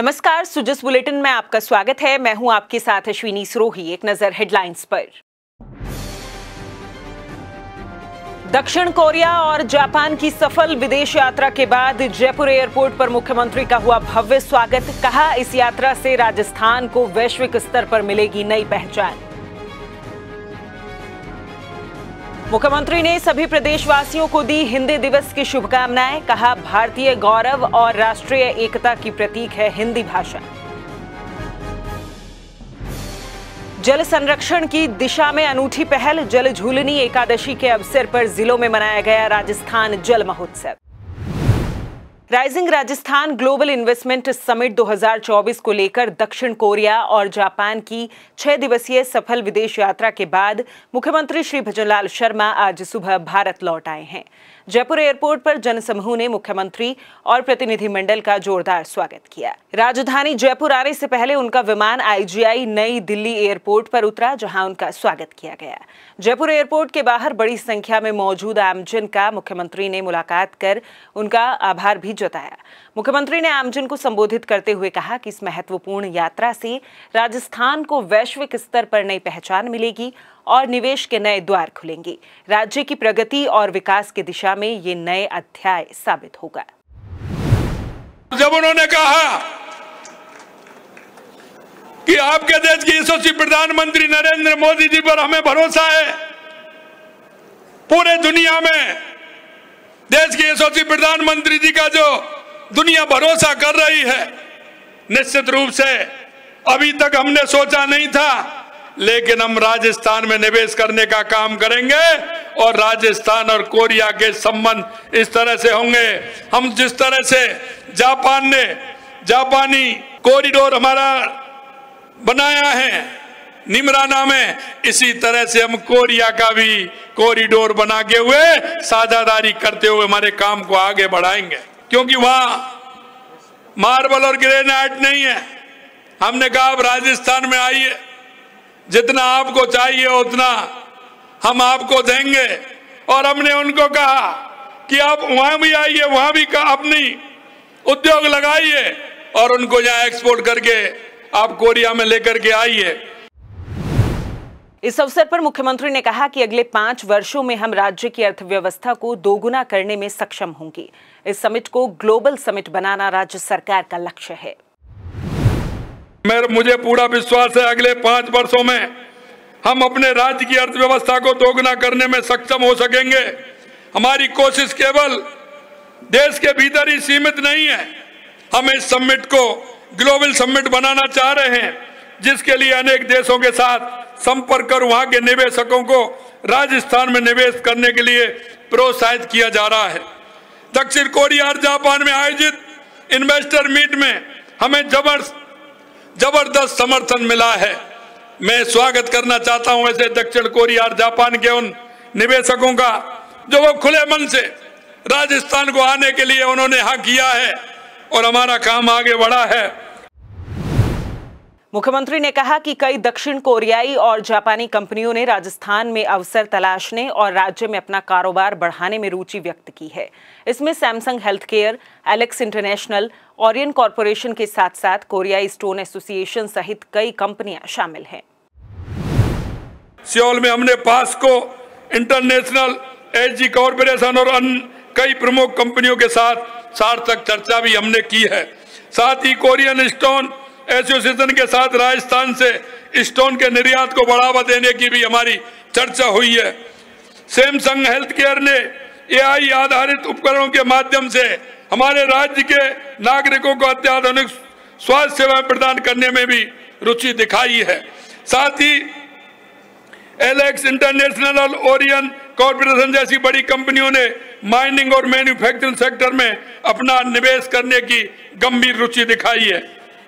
नमस्कार, सुजस बुलेटिन में आपका स्वागत है। मैं हूं आपके साथ अश्विनी सरोही। एक नजर हेडलाइंस पर। दक्षिण कोरिया और जापान की सफल विदेश यात्रा के बाद जयपुर एयरपोर्ट पर मुख्यमंत्री का हुआ भव्य स्वागत। कहा, इस यात्रा से राजस्थान को वैश्विक स्तर पर मिलेगी नई पहचान। मुख्यमंत्री ने सभी प्रदेशवासियों को दी हिंदी दिवस की शुभकामनाएं। कहा, भारतीय गौरव और राष्ट्रीय एकता की प्रतीक है हिंदी भाषा। जल संरक्षण की दिशा में अनूठी पहल। जल झूलनी एकादशी के अवसर पर जिलों में मनाया गया राजस्थान जल महोत्सव। Rising Rajasthan global investment summit 2024 को लेकर दक्षिण कोरिया और जापान की 6 दिवसीय सफल विदेश यात्रा के बाद मुख्यमंत्री श्री भजनलाल शर्मा आज सुबह भारत लौट आए हैं। जयपुर एयरपोर्ट पर जनसमूह ने मुख्यमंत्री और प्रतिनिधिमंडल का जोरदार स्वागत किया। राजधानी जयपुर आने से पहले उनका विमान आईजीआई नई दिल्ली एयरपोर्ट पर उतरा, जहां उनका स्वागत किया गया। जयपुर एयरपोर्ट के बाहर बड़ी संख्या में मौजूद आमजन का मुख्यमंत्री ने मुलाकात कर उनका आभार भी जताया। मुख्यमंत्री ने आमजन को संबोधित करते हुए कहा कि इस महत्वपूर्ण यात्रा से राजस्थान को वैश्विक स्तर पर नई पहचान मिलेगी और निवेश के नए द्वार खुलेंगे। राज्य की प्रगति और विकास की दिशा में ये नए अध्याय साबित होगा। जब उन्होंने कहा कि आपके देश के यशस्वी प्रधानमंत्री नरेंद्र मोदी जी पर हमें भरोसा है, पूरे दुनिया में देश के यशस्वी प्रधानमंत्री जी का जो दुनिया भरोसा कर रही है, निश्चित रूप से अभी तक हमने सोचा नहीं था, लेकिन हम राजस्थान में निवेश करने का काम करेंगे और राजस्थान और कोरिया के संबंध इस तरह से होंगे। हम जिस तरह से जापान ने जापानी कॉरिडोर हमारा बनाया है निमराना में, इसी तरह से हम कोरिया का भी कॉरिडोर बना के हुए साझेदारी करते हुए हमारे काम को आगे बढ़ाएंगे। क्योंकि वहां मार्बल और ग्रेनाइट नहीं है। हमने कहा आप राजस्थान में आइए, जितना आपको चाहिए उतना हम आपको देंगे। और हमने उनको कहा कि आप वहां भी आइए, वहां भी अपनी उद्योग लगाइए और उनको यहाँ एक्सपोर्ट करके आप कोरिया में लेकर के आइए। इस अवसर पर मुख्यमंत्री ने कहा कि अगले 5 वर्षों में हम राज्य की अर्थव्यवस्था को दोगुना करने में सक्षम होंगे। इस समिट को ग्लोबल समिट बनाना राज्य सरकार का लक्ष्य है। मुझे पूरा विश्वास है अगले 5 वर्षों में हम अपने राज्य की अर्थव्यवस्था को दोगुना करने में सक्षम हो सकेंगे। हमारी कोशिश केवल देश के भीतर ही सीमित नहीं है। हम इस समिट को ग्लोबल समिट बनाना चाह रहे हैं, जिसके लिए अनेक देशों के साथ संपर्क कर वहां के निवेशकों को राजस्थान में निवेश करने के लिए प्रोत्साहित किया जा रहा है। दक्षिण कोरिया और जापान में आयोजित इन्वेस्टर मीट में हमें जबरदस्त समर्थन मिला है। मैं स्वागत करना चाहता हूं ऐसे दक्षिण कोरिया और जापान के उन निवेशकों का जो वो खुले मन से राजस्थान को आने के लिए उन्होंने हाँ किया है और हमारा काम आगे बढ़ा है। मुख्यमंत्री ने कहा कि कई दक्षिण कोरियाई और जापानी कंपनियों ने राजस्थान में अवसर तलाशने और राज्य में अपना कारोबार बढ़ाने में रुचि व्यक्त की है। इसमें Samsung health care, Alex international, Orion corporation के साथ साथ कोरियाई स्टोन एसोसिएशन सहित कई कंपनियां शामिल हैं। सियोल में हमने पास्को इंटरनेशनल, एलजी कॉरपोरेशन और अन्य कई प्रमुख कंपनियों के साथ सार्थक चर्चा भी हमने की है। साथ ही कोरियन स्टोन एसोसिएशन के साथ राजस्थान से स्टोन के निर्यात को बढ़ावा देने की भी हमारी चर्चा हुई है। सैमसंग हेल्थ केयर ने एआई आधारित उपकरणों के माध्यम से हमारे राज्य के नागरिकों को अत्याधुनिक स्वास्थ्य सेवाएं प्रदान करने में भी रुचि दिखाई है। साथ ही एलेक्स इंटरनेशनल और ओरियन कॉरपोरेशन जैसी बड़ी कंपनियों ने माइनिंग और मैन्युफैक्चरिंग सेक्टर में अपना निवेश करने की गंभीर रुचि दिखाई है।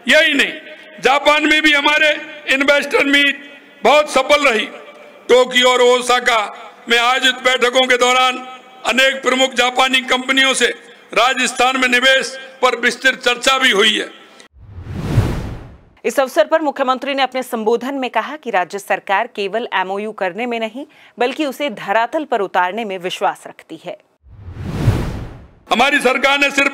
यही नहीं, जापान में भी हमारे इन्वेस्टर मीट बहुत सफल रही। टोक्यो और ओसाका में आयोजित बैठकों के दौरान अनेक प्रमुख जापानी कंपनियों से राजस्थान में निवेश पर विस्तृत चर्चा भी हुई है। इस अवसर पर मुख्यमंत्री ने अपने संबोधन में कहा कि राज्य सरकार केवल एमओयू करने में नहीं, बल्कि उसे धरातल पर उतारने में विश्वास रखती है। हमारी सरकार ने सिर्फ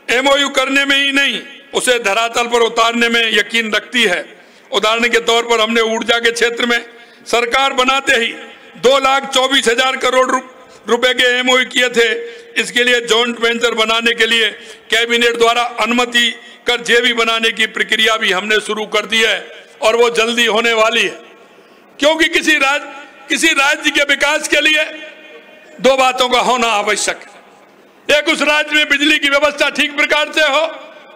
एमओयू करने में ही नहीं, उसे धरातल पर उतारने में यकीन रखती है। उदाहरण के तौर पर हमने ऊर्जा के क्षेत्र में सरकार बनाते ही 2,24,000 करोड़ रुपए के एमओयू किए थे। इसके लिए जॉइंट वेंचर बनाने के लिए कैबिनेट द्वारा अनुमति कर जेवी बनाने की प्रक्रिया भी हमने शुरू कर दी है और वो जल्दी होने वाली है, क्योंकि किसी राज्य के विकास के लिए दो बातों का होना आवश्यक है। एक, उस राज्य में बिजली की व्यवस्था ठीक प्रकार से हो,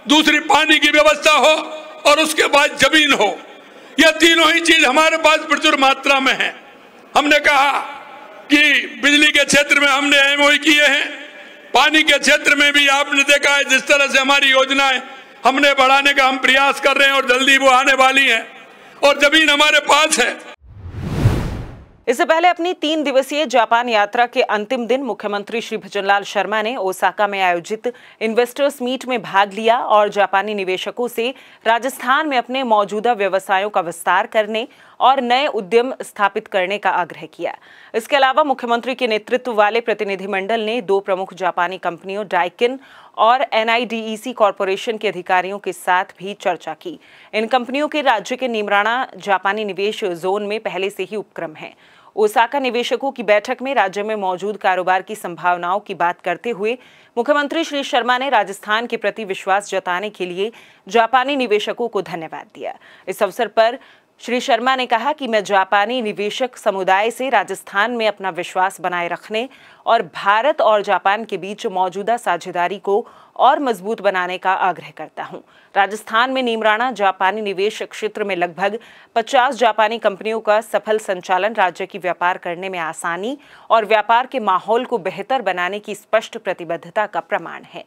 दूसरी पानी की व्यवस्था हो और उसके बाद जमीन हो। यह तीनों ही चीज हमारे पास प्रचुर मात्रा में है। हमने कहा कि बिजली के क्षेत्र में हमने एमओयू किए हैं, पानी के क्षेत्र में भी आपने देखा है जिस तरह से हमारी योजनाएं हमने बढ़ाने का हम प्रयास कर रहे हैं और जल्दी वो आने वाली हैं और जमीन हमारे पास है। इससे पहले अपनी 3 दिवसीय जापान यात्रा के अंतिम दिन मुख्यमंत्री श्री भजनलाल शर्मा ने ओसाका में आयोजित इन्वेस्टर्स मीट में भाग लिया और जापानी निवेशकों से राजस्थान में अपने मौजूदा व्यवसायों का विस्तार करने और नए उद्यम स्थापित करने का आग्रह किया। इसके अलावा मुख्यमंत्री के नेतृत्व वाले प्रतिनिधिमंडल ने 2 प्रमुख जापानी कंपनियों डाइकिन और NIDEC कॉरपोरेशन के अधिकारियों के साथ भी चर्चा की। इन कंपनियों के राज्य के नीमराणा जापानी निवेश जोन में पहले से ही उपक्रम है। ओसाका निवेशकों की बैठक में राज्य में मौजूद कारोबार की संभावनाओं की बात करते हुए मुख्यमंत्री श्री शर्मा ने राजस्थान के प्रति विश्वास जताने के लिए जापानी निवेशकों को धन्यवाद दिया। इस अवसर पर श्री शर्मा ने कहा कि मैं जापानी निवेशक समुदाय से राजस्थान में अपना विश्वास बनाए रखने और भारत और जापान के बीच मौजूदा साझेदारी को और मजबूत बनाने का आग्रह करता हूं। राजस्थान में नीमराणा जापानी निवेश क्षेत्र में लगभग 50 जापानी कंपनियों का सफल संचालन राज्य की व्यापार करने में आसानी और व्यापार के माहौल को बेहतर बनाने की स्पष्ट प्रतिबद्धता का प्रमाण है।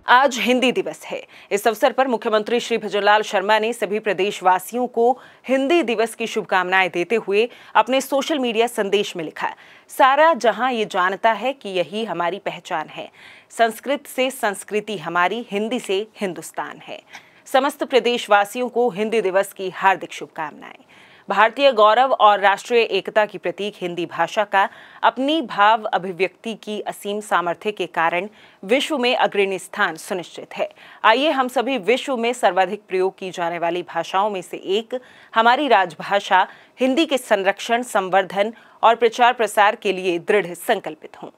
आज हिंदी दिवस है। इस अवसर पर मुख्यमंत्री श्री भजनलाल शर्मा ने सभी प्रदेशवासियों को हिंदी दिवस की शुभकामनाएं देते हुए अपने सोशल मीडिया संदेश में लिखा, सारा जहां ये जानता है कि यही हमारी पहचान है। संस्कृत से संस्कृति हमारी, हिंदी से हिंदुस्तान है। समस्त प्रदेशवासियों को हिंदी दिवस की हार्दिक शुभकामनाएं। भारतीय गौरव और राष्ट्रीय एकता की प्रतीक हिंदी भाषा का अपनी भाव अभिव्यक्ति की असीम सामर्थ्य के कारण विश्व में अग्रणी स्थान सुनिश्चित है। आइए हम सभी विश्व में सर्वाधिक प्रयोग की जाने वाली भाषाओं में से एक हमारी राजभाषा हिंदी के संरक्षण, संवर्धन और प्रचार प्रसार के लिए दृढ़ संकल्पित हों।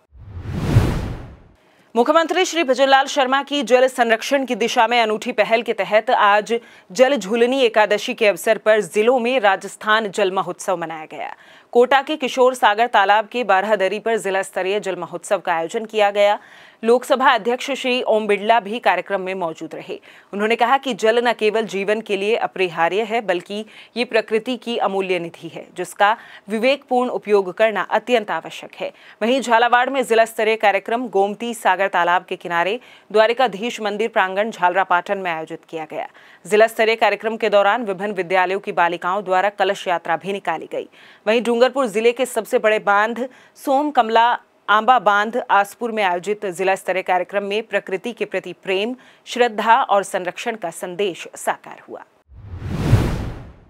मुख्यमंत्री श्री भजनलाल शर्मा की जल संरक्षण की दिशा में अनूठी पहल के तहत आज जल झूलनी एकादशी के अवसर पर जिलों में राजस्थान जल महोत्सव मनाया गया। कोटा के किशोर सागर तालाब के बारहदरी पर जिला स्तरीय जल महोत्सव का आयोजन किया गया। लोकसभा अध्यक्ष श्री ओम बिड़ला भी कार्यक्रम में मौजूद रहे। उन्होंने कहा कि जल न केवल जीवन के लिए अपरिहार्य है, बल्कि ये प्रकृति की अमूल्य निधि है, जिसका विवेकपूर्ण उपयोग करना अत्यंत आवश्यक है। वहीं झालावाड़ में जिला स्तरीय कार्यक्रम गोमती सागर तालाब के किनारे द्वारिकाधीश मंदिर प्रांगण झालरापाटन में आयोजित किया गया। जिला स्तरीय कार्यक्रम के दौरान विभिन्न विद्यालयों की बालिकाओं द्वारा कलश यात्रा भी निकाली गई। वहीं डूंगरपुर जिले के सबसे बड़े बांध सोम कमला आंबा बांध आसपुर में आयोजित जिला स्तरीय कार्यक्रम में प्रकृति के प्रति प्रेम, श्रद्धा और संरक्षण का संदेश साकार हुआ।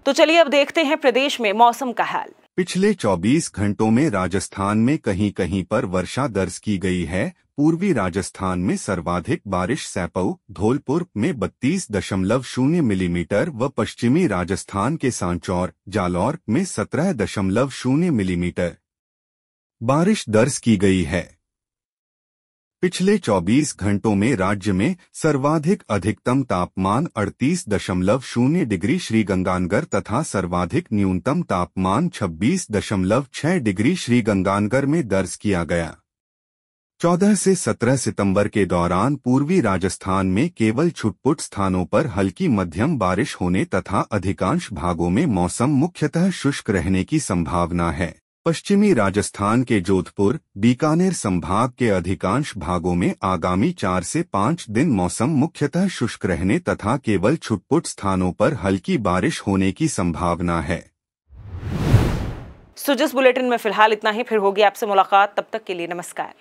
तो चलिए अब देखते हैं प्रदेश में मौसम का हाल। पिछले 24 घंटों में राजस्थान में कहीं कहीं पर वर्षा दर्ज की गई है। पूर्वी राजस्थान में सर्वाधिक बारिश सैपऊ, धौलपुर में 32.0 मिलीमीटर व पश्चिमी राजस्थान के सांचौर, जालौर में 17.0 मिलीमीटर बारिश दर्ज की गई है। पिछले 24 घंटों में राज्य में सर्वाधिक अधिकतम तापमान 38.0 डिग्री श्रीगंगानगर तथा सर्वाधिक न्यूनतम तापमान 26.6 डिग्री श्रीगंगानगर में दर्ज किया गया। 14 से 17 सितंबर के दौरान पूर्वी राजस्थान में केवल छुटपुट स्थानों पर हल्की मध्यम बारिश होने तथा अधिकांश भागों में मौसम मुख्यतः शुष्क रहने की संभावना है। पश्चिमी राजस्थान के जोधपुर, बीकानेर संभाग के अधिकांश भागों में आगामी 4 से 5 दिन मौसम मुख्यतः शुष्क रहने तथा केवल छुटपुट स्थानों पर हल्की बारिश होने की संभावना है। जिस बुलेटिन में फिलहाल इतना ही, फिर होगी आपसे मुलाकात। तब तक के लिए नमस्कार।